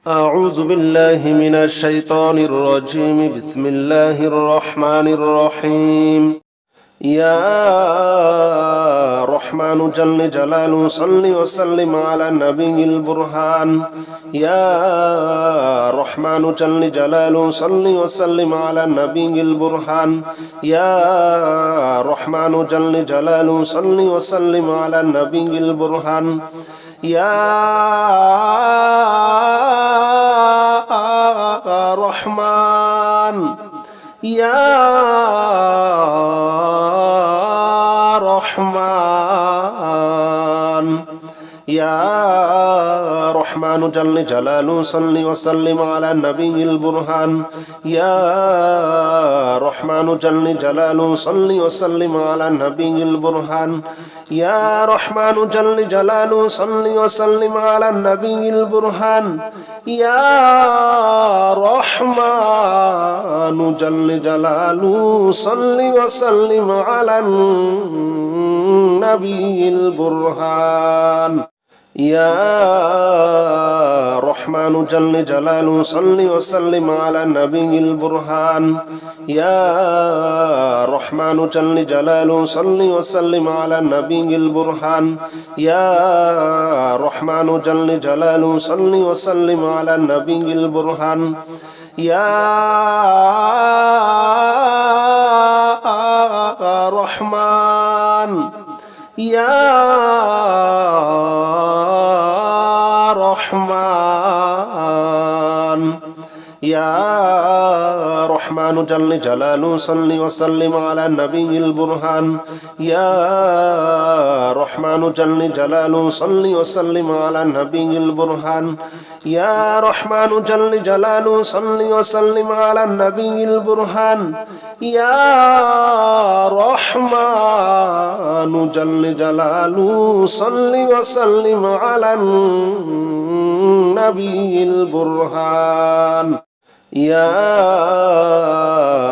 أعوذ بالله من الشيطان الرجيم. بسم الله الرحمن الرحيم. يا رحمن جل جلاله صل وسلم على النبي البرهان. يا رحمن جل جلاله صل وسلم على النبي البرهان. يا رحمن جل جلاله صل وسلم على النبي البرهان. يا رحمن يا رحمن يا رحمن جل جلاله صل وسلم على النبي البرهان. يا رحمن جل جلاله صل وسلم على النبي البرهان. يا رحمن جل جلاله صل وسلم على النبي البرهان. يا رحمن جل جلاله صل وسلم على النبي البرهان. يا رحمن جل جلاله صل وسلم على النبي البرهان. يا رحمن جل جلاله صل وسلم على النبي البرهان. يا رحمن جل جلاله صل وسلم على النبي البرهان. يا رحمن يا رحمن يا رحمن جل جلاله صل وسلم على النبي البرهان. يا رحمن جل جلاله صل وسلم على النبي البرهان. يا رحمن جل جلاله صل وسلم على النبي البرهان. يا رحمن جل جلاله صل وسلم على النبي البرهان. يا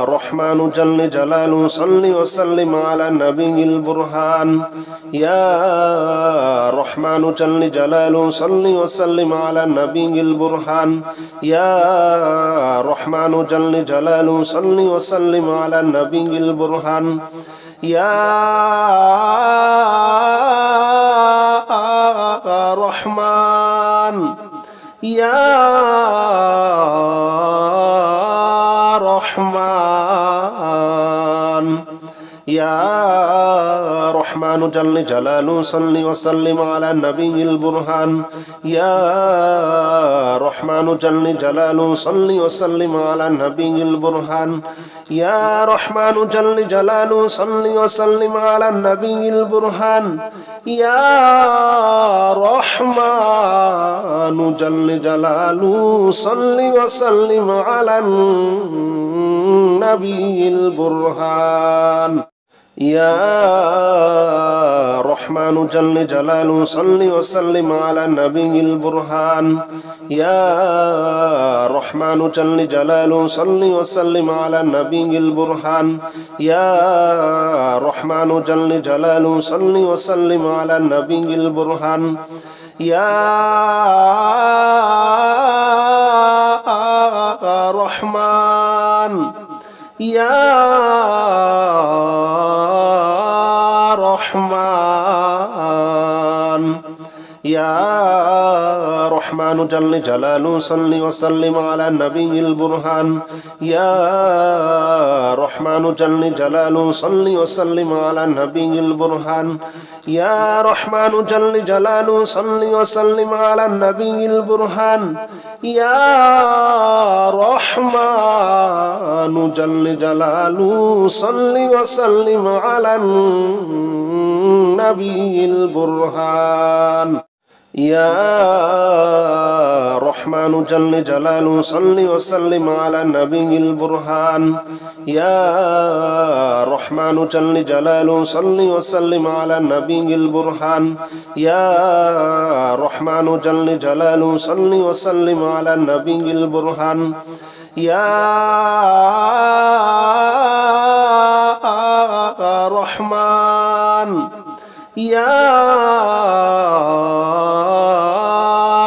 رحمن جل جلاله صل وسلم على النبي البرهان. يا رحمن جل جلاله صل وسلم على النبي البرهان. يا رحمن جل جلاله صل وسلم على النبي البرهان. يا رحمن يا رحمن يا رحمن جل جلاله صل وسلم على النبي البرهان. يا رحمن جل جلاله صل وسلم على النبي البرهان. يا رحمن جل جلاله صل وسلم على النبي البرهان. يا رحمن جل جلاله صل وسلم على النبي البرهان. يا رحمن جل جلاله صل وسلم على النبي البرهان. يا رحمن جل جلاله صل وسلم على النبي البرهان. يا رحمن جل جلاله صل وسلم على النبي البرهان. يا رحمن يا رحمن يا رحمن جل جلاله صل وسلم على النبي البرهان. يا رحمن جل جلاله صل وسلم على النبي البرهان. يا رحمن جل جلاله صل وسلم على النبي البرهان. يا رحمن جل جلاله صل وسلم على النبي البرهان. يا رحمن جل جلاله صل وسلم على النبي البرهان. يا رحمن جل جلاله صل وسلم على النبي البرهان. يا رحمن جل جلاله صل وسلم على النبي البرهان. يا رحمن يا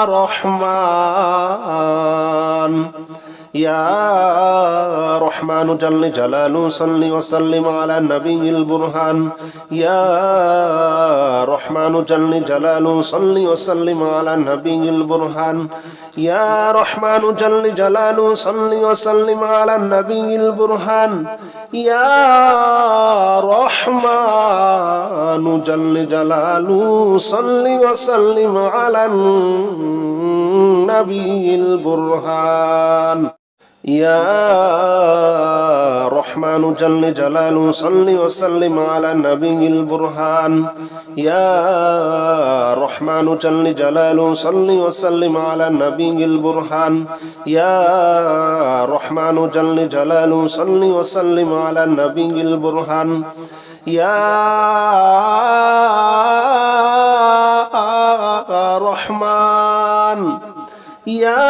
رحمن يا رحمن جل جلاله صل وسلم على النبي البرهان يا رحمن جل جلاله صل وسلم على النبي البرهان يا رحمن جل جلاله صل وسلم على النبي البرهان يا رحمن جل جلاله صل وسلم على النبي البرهان يا رحمن جل جلاله صل وسلم على النبي البرهان يا رحمن جل جلاله صل وسلم على النبي البرهان يا رحمن جل جلاله صل وسلم على النبي البرهان يا رحمن يا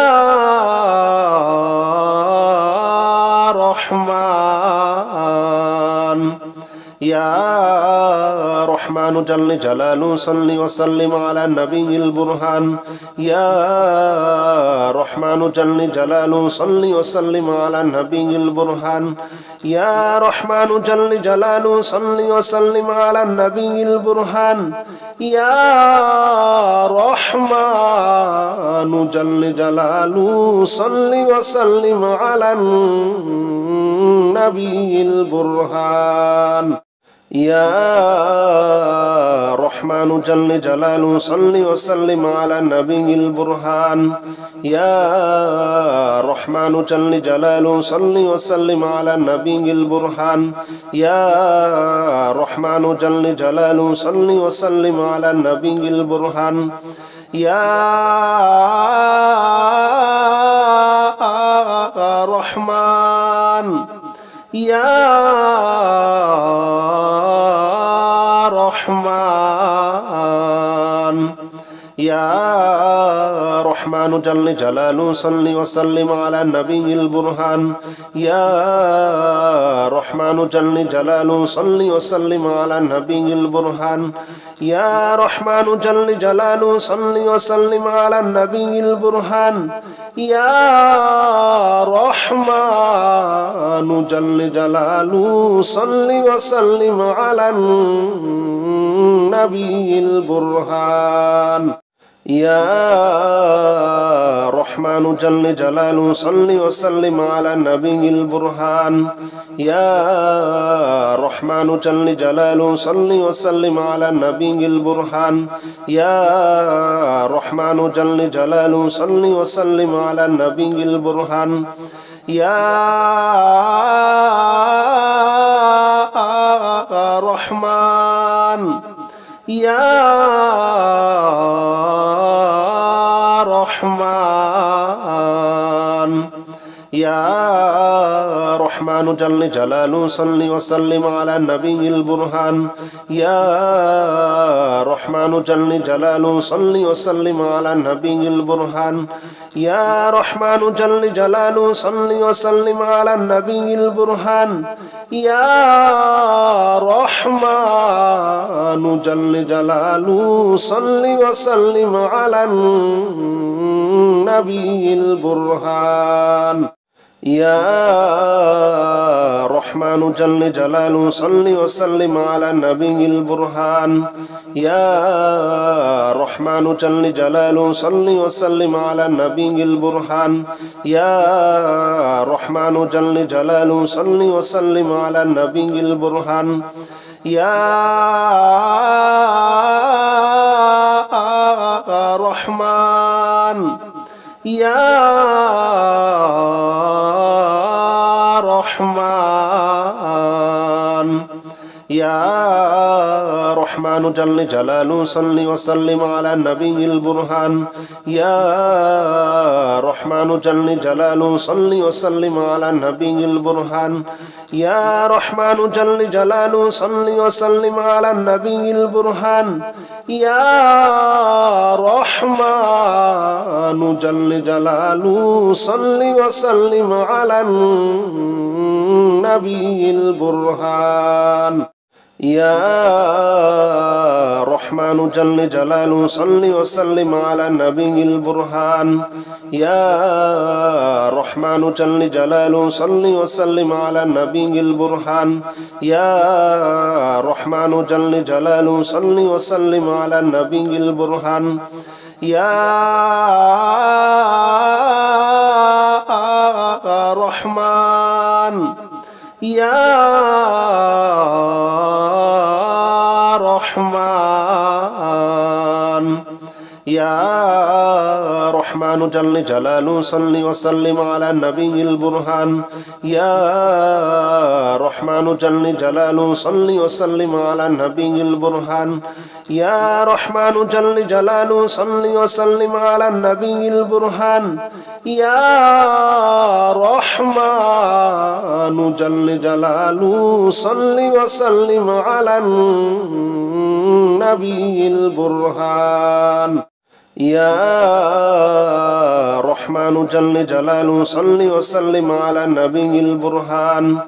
رحمن يا رحمن جل جلاله صل وسلم على النبي البرهان يا رحمن جل جلاله صل وسلم على النبي البرهان يا رحمن جل جلاله صل وسلم على النبي البرهان يا رحمن جل جلاله صل وسلم على النبي البرهان يا رحمن جل جلاله صل وسلم على النبي البرهان يا رحمن جل جلاله صل وسلم على النبي البرهان يا رحمن جل جلاله صل وسلم على النبي البرهان يا رحمن يا رحمن يا رحمن جل جلاله صل وسلم على النبي البرهان يا رحمن جل جلاله صل وسلم على النبي البرهان يا رحمن جل جلاله صل وسلم على النبي البرهان يا رحمن جل جلاله صل وسلم على النبي البرهان يا رحمن جل جلاله صل وسلم على النبي البرهان يا رحمن جل جلاله صل وسلم على النبي البرهان يا رحمن جل جلاله صل وسلم على النبي البرهان يا رحمن يا رحمن يا رحمن جل جلاله صل وسلم على النبي البرهان يا رحمن جل جلاله صل وسلم على النبي البرهان يا رحمن جل جلاله صل وسلم على النبي البرهان يا رحمن جل جلاله صل وسلم على النبي البرهان يا رحمن جل جلاله صل وسلم على النبي البرهان يا رحمن جل جلاله صل وسلم على النبي البرهان يا رحمن جل جلاله صل وسلم على النبي البرهان يا رحمن يا رحمن يا رحمن جل جلاله صل وسلم على النبي البرهان يا رحمن جل جلاله صل وسلم على النبي البرهان يا رحمن جل جلاله صل وسلم على النبي البرهان يا رحمن جل جلاله صل وسلم على النبي البرهان يا رحمن جل جلاله صل وسلم على النبي البرهان يا رحمن جل جلاله صل وسلم على النبي البرهان يا رحمن جل جلاله صل وسلم على النبي البرهان يا رحمن يا رحمن يا رحمن جل جلاله صل وسلم على النبي البرهان يا رحمن جل جلاله صل وسلم على النبي البرهان يا رحمن جل جلاله صل وسلم على النبي البرهان يا رحمن جل جلاله صل وسلم على النبي البرهان يا رحمن جل جلاله صل وسلم على النبي البرهان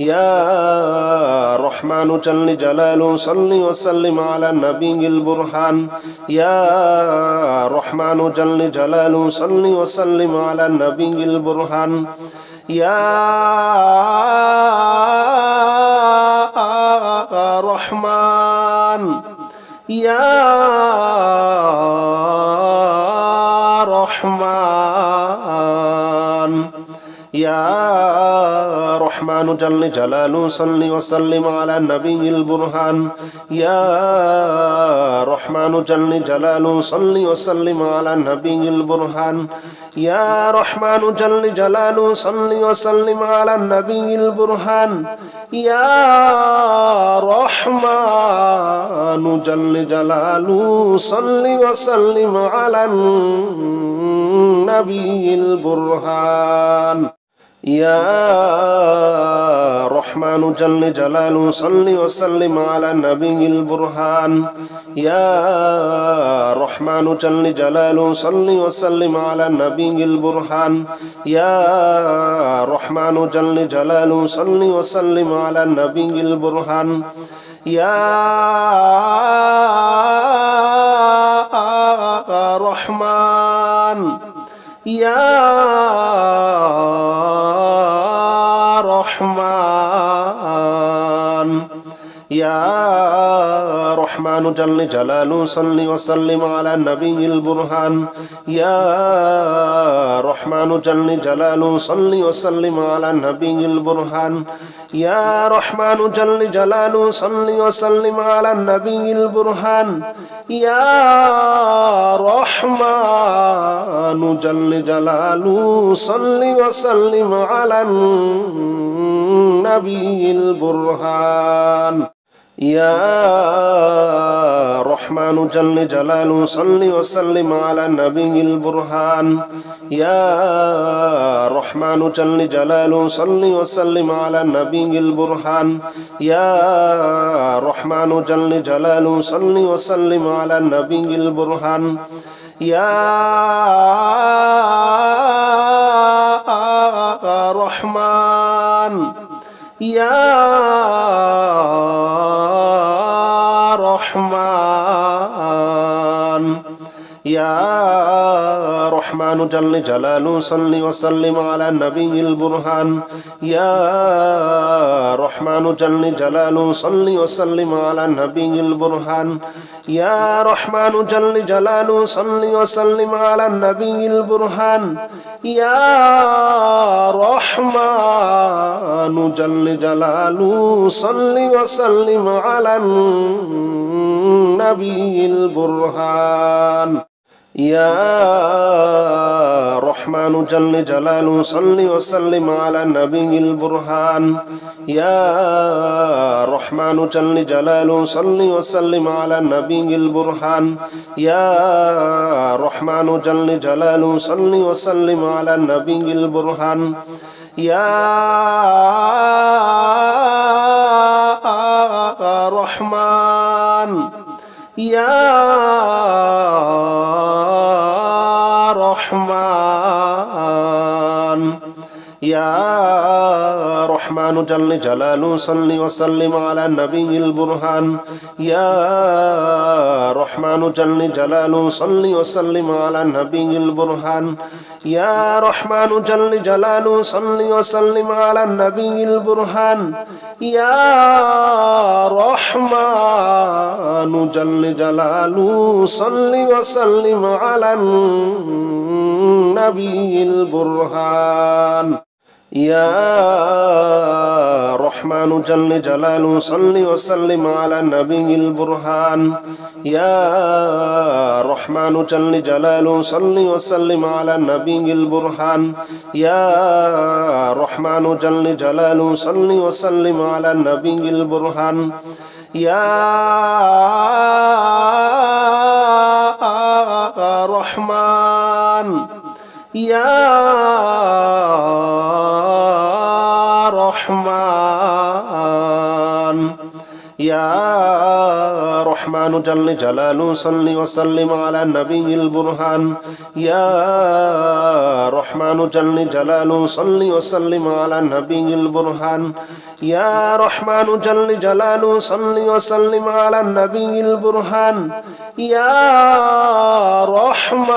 يا رحمن جل جلاله صل وسلم على النبي البرهان يا رحمن جل جلاله صل وسلم على النبي البرهان يا رحمن يا رحمن يا رحمن جل جلاله صل وسلم على النبي البرهان يا رحمن جل جلاله صل وسلم على النبي البرهان يا رحمن جل جلاله صل وسلم على النبي البرهان يا رحمن جل جلاله صل وسلم على النبي البرهان يا رحمن جل جلاله صل وسلم على النبي البرهان يا رحمن جل جلاله صل وسلم على النبي البرهان يا رحمن جل جلاله صل وسلم على النبي البرهان يا رحمن يا رحمن يا رحمن جل جلاله صل وسلم على النبي البرهان يا رحمن جل جلاله صل وسلم على النبي البرهان يا رحمن جل جلاله صل وسلم على النبي البرهان يا رحمن جل جلاله صل وسلم على النبي البرهان يا رحمن جل جلاله صل وسلم على النبي البرهان يا رحمن جل جلاله صل وسلم على النبي البرهان يا رحمن جل جلاله صل وسلم على النبي البرهان يا رحمن يا رحمن يا رحمن جل جلاله صل وسلم على النبي البرهان يا رحمن جل جلاله صل وسلم على النبي البرهان يا رحمن جل جلاله صل وسلم على النبي البرهان يا رحمن جل جلاله صل وسلم على النبي البرهان يا رحمن جل جلاله صل وسلم على النبي البرهان يا رحمن جل جلاله صل وسلم على النبي البرهان يا رحمن جل جلاله صل وسلم على النبي البرهان يا رحمن يا رحمن يا رحمن جل جلاله صل وسلم على النبي البرهان يا رحمن جل جلاله صل وسلم على النبي البرهان يا رحمن جل جلاله صل وسلم على النبي البرهان يا رحمن جل جلاله صل وسلم على النبي البرهان يا رحمن جل جلاله صل وسلم على النبي البرهان يا رحمن جل جلاله صل وسلم على النبي البرهان يا رحمن جل جلاله صل وسلم على النبي البرهان يا رحمن يا رحمن يا رحمن جل جلاله صل وسلم على النبي البرهان يا رحمن جل جلاله صل وسلم على النبي البرهان يا رحمن جل جلاله صل وسلم على النبي البرهان يا رحمن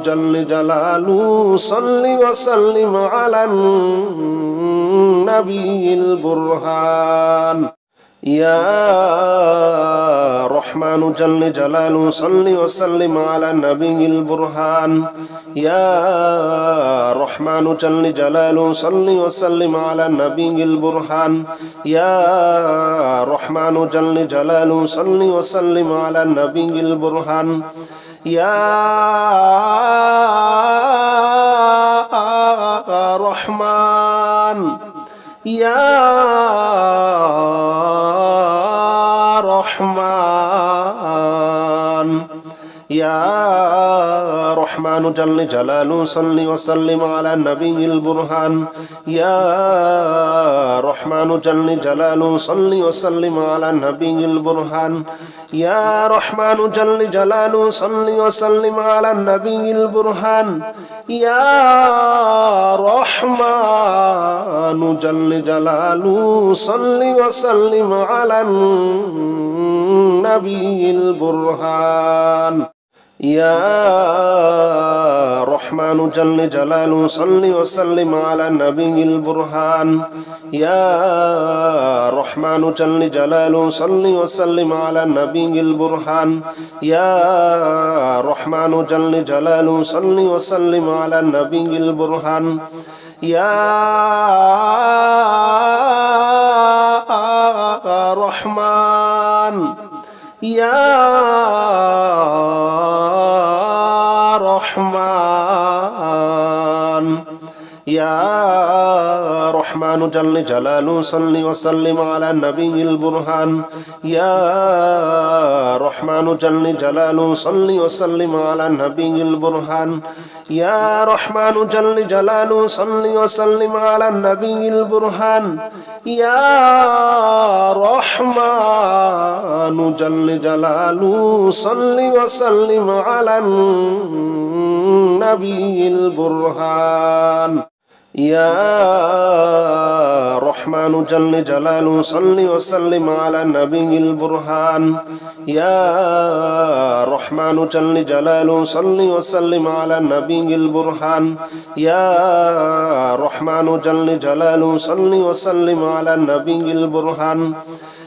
جل جلاله صل وسلم على النبي البرهان يا رحمن جل جلاله صل وسلم على النبي البرهان يا رحمن جل جلاله صل وسلم على النبي البرهان يا رحمن جل جلاله صل وسلم على النبي البرهان يا رحمن يا رحمن يا رحمن جل جلاله صل وسلم على النبي البرهان يا رحمن جل جلاله صل وسلم على النبي البرهان يا رحمن جل جلاله صل وسلم على النبي البرهان يا رحمن جل جلاله صل وسلم على النبي البرهان يا رحمن جل جلاله صل وسلم على النبي البرهان يا رحمن جل جلاله صل وسلم على النبي البرهان يا رحمن جل جلاله صل وسلم على النبي البرهان يا رحمن يا رحمن يا رحمن جل جلاله صل وسلم على النبي البرهان يا رحمن جل جلاله صل وسلم على النبي البرهان يا رحمن جل جلاله صل وسلم على النبي البرهان يا رحمن جل جلاله صل وسلم على النبي البرهان يا رحمن جل جلاله صل وسلم على النبي البرهان يا رحمن جل جلاله صل وسلم على النبي البرهان يا رحمن جل جلاله صل وسلم على النبي البرهان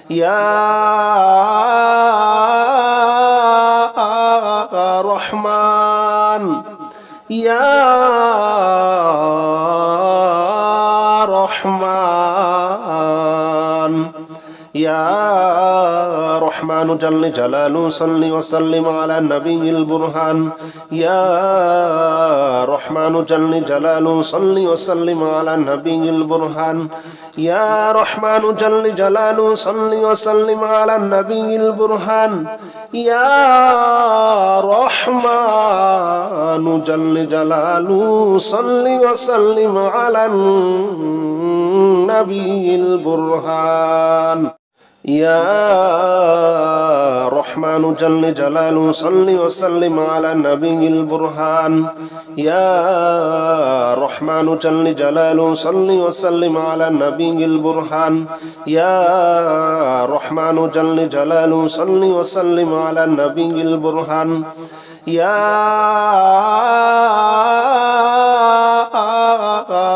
يا رحمن يا رحمن يا رحمن جل جلاله صل وسلم على النبي البرهان يا رحمن جل جلاله صل وسلم على النبي البرهان يا رحمن جل جلاله صل وسلم على النبي البرهان يا رحمن جل جلاله صل وسلم على النبي البرهان يا رحمن جل جلاله صل وسلم على النبي البرهان يا رحمن جل جلاله صل وسلم على النبي البرهان يا رحمن جل جلاله صل وسلم على النبي البرهان يا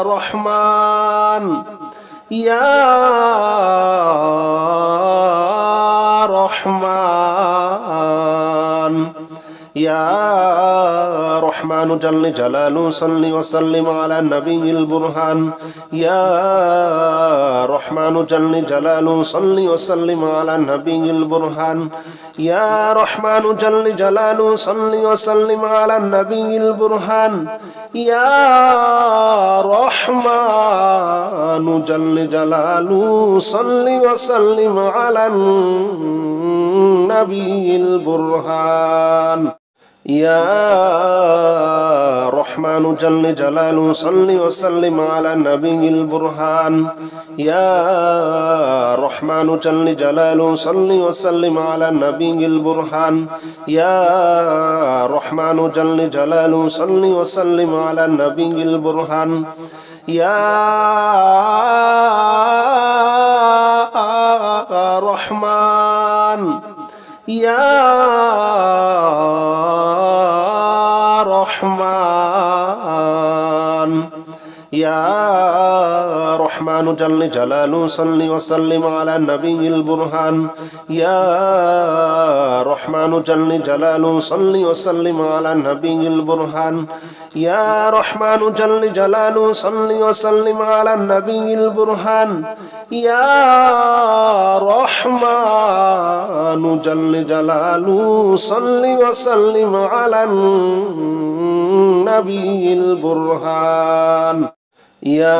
رحمن يا رحمن يا رحمن جل جلاله صل وسلم على النبي البرهان يا رحمن جل جلاله صل وسلم على النبي البرهان يا رحمن جل جلاله صل وسلم على النبي البرهان يا رحمن جل جلاله صل وسلم على النبي البرهان يا رحمن جل جلاله صل وسلم على النبي البرهان يا رحمن جل جلاله صل وسلم على النبي البرهان يا رحمن جل جلاله صل وسلم على النبي البرهان يا رحمن يا رحمن يا رحمن جل جلاله صل وسلم على النبي البرهان يا رحمن جل جلاله صل وسلم على النبي البرهان يا رحمن جل جلاله صل وسلم على النبي البرهان يا رحمن جل جلاله صل وسلم على النبي البرهان يا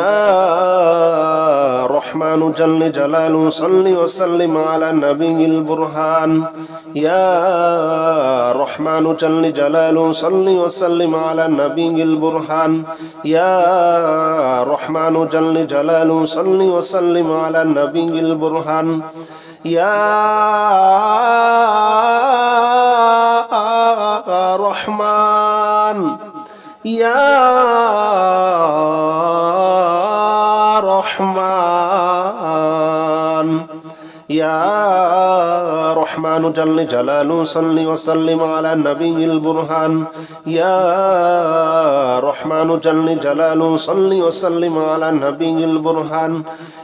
رحمن جل جلاله صل وسلم على النبي البرهان يا رحمن جل جلاله صل وسلم على النبي البرهان يا رحمن جل جلاله صل وسلم على النبي البرهان يا رحمن يا رحمن يا رحمن جل جلاله صل وسلم على النبي البرهان يا رحمن جل جلاله صل وسلم على النبي البرهان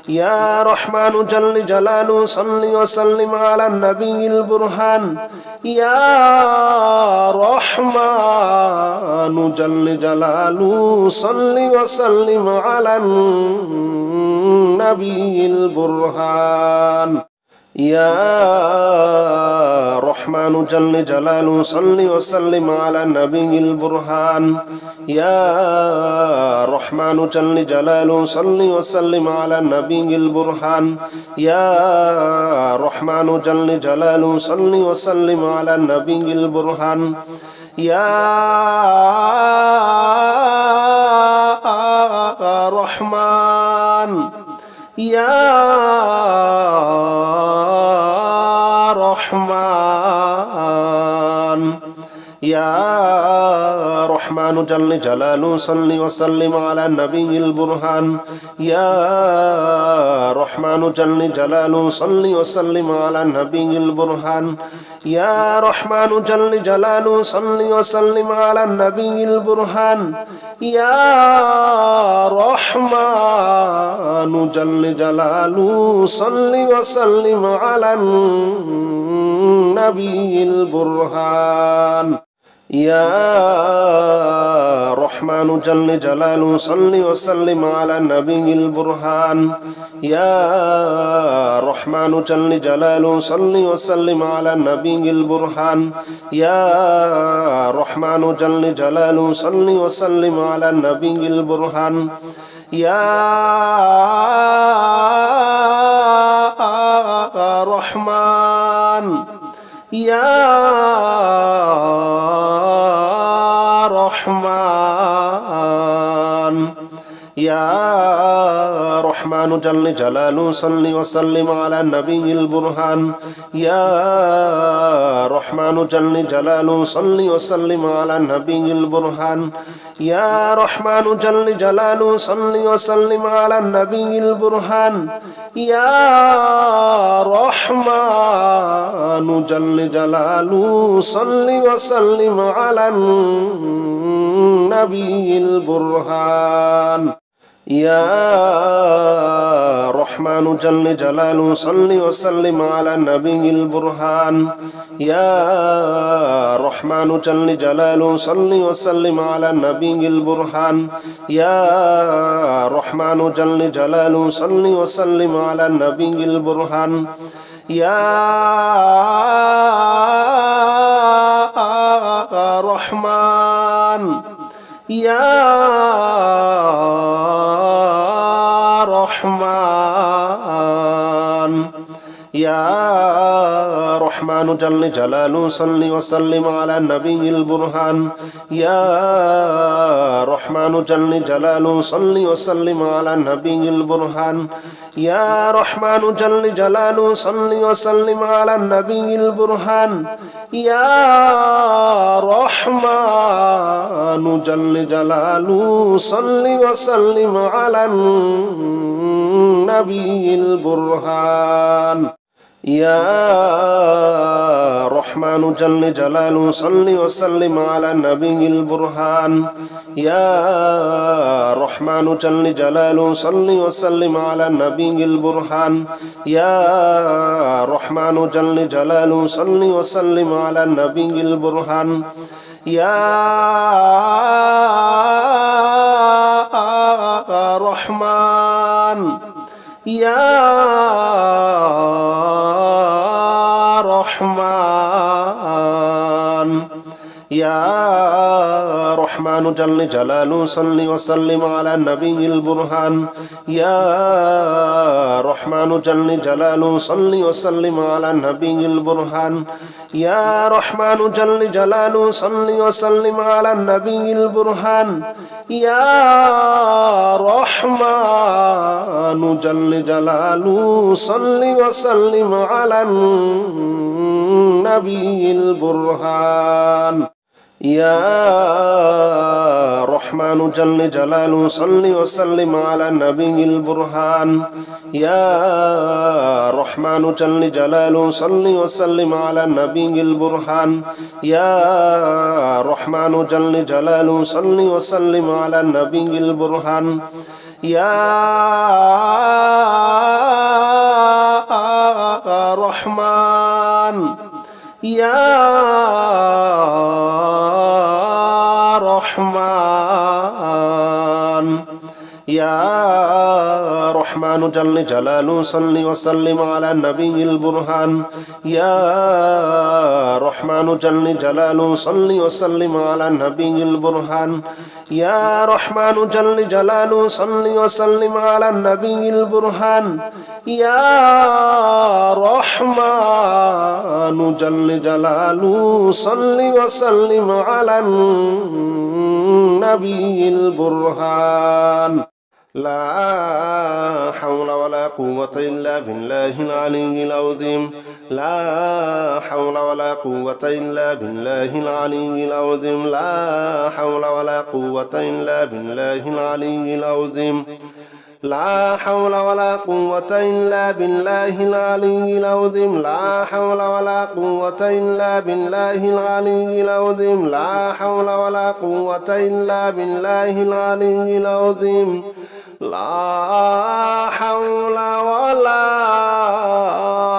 يا رحمن جل جلاله صل وسلم على النبي البرهان يا رحمن جل جلاله صل وسلم على النبي البرهان يا رحمن جل جلاله صل وسلم على النبي البرهان يا رحمن جل جلاله صل وسلم على النبي البرهان يا رحمن جل جلاله صل وسلم على النبي البرهان يا رحمن يا رحمن يا رحمن جل جلاله صل وسلم على النبي البرهان يا رحمن جل جلاله صل وسلم على النبي البرهان يا رحمن جل جلاله صل وسلم على النبي البرهان يا رحمن جل جلاله صل وسلم على النبي البرهان يا رحمن جل جلاله صل وسلم على النبي البرهان يا رحمن جل جلاله صل وسلم على النبي البرهان يا رحمن جل جلاله صل وسلم على النبي البرهان يا رحمن يا رحمن يا رحمن جل جلاله صل وسلم على النبي البرهان يا رحمن جل جلاله صل وسلم على النبي البرهان يا رحمن جل جلاله صل وسلم على النبي البرهان يا رحمن جل جلاله صل وسلم على النبي البرهان يا رحمن جل جلاله صل وسلم على النبي البرهان يا رحمن جل جلاله صل وسلم على النبي البرهان يا رحمن جل جلاله صل وسلم على النبي البرهان يا رحمن يا رحمن يا رحمن جل جلاله صل وسلم على النبي البرهان يا رحمن جل جلاله صل وسلم على النبي البرهان يا رحمن جل جلاله صل وسلم على النبي البرهان يا رحمن جل جلاله صل وسلم على النبي البرهان يا رحمن جل جلاله صل وسلم على النبي البرهان يا رحمن جل جلاله صل وسلم على النبي البرهان يا رحمن جل جلاله صل وسلم على النبي البرهان يا رحمن يا رحمن يا رحمن جل جلاله صل وسلم على النبي البرهان يا رحمن جل جلاله صل وسلم على النبي البرهان يا رحمن جل جلاله صل وسلم على النبي البرهان يا رحمن جل جلاله صل وسلم على النبي البرهان يا رحمن جل جلاله صل وسلم على النبي البرهان يا رحمن جل جلاله صل وسلم على النبي البرهان يا رحمن جل جلاله صل وسلم على النبي البرهان يا رحمن يا رحمن يا رحمن جل جلاله صل وسلم على النبي البرهان يا رحمن جل جلاله صل وسلم على النبي البرهان يا رحمن جل جلاله صل وسلم على النبي البرهان يا رحمن جل جلاله صل وسلم على النبي البرهان لا حول ولا قوة إلا بالله العلي العظيم لا حول ولا قوة إلا بالله العلي العظيم لا حول ولا قوة إلا بالله العلي العظيم لا حول ولا قوة إلا بالله العلي العظيم لا حول ولا قوة إلا بالله العلي العظيم لا حول ولا قوة إلا بالله العلي العظيم لا حول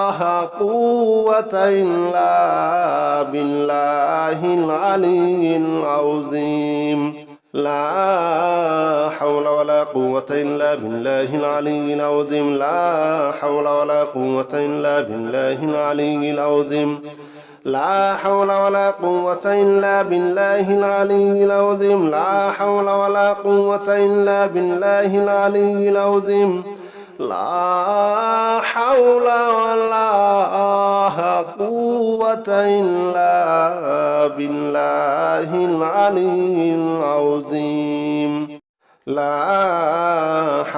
ولا قوة إلا بالله العلي العظيم لا حول ولا قوة إلا بالله العلي العظيم لا حول ولا قوة إلا بالله العلي العظيم لا حول ولا قوة إلا بالله العلي العظيم لا حول ولا قوة إلا بالله العلي العظيم لا حول ولا قوة إلا بالله العلي العظيم لا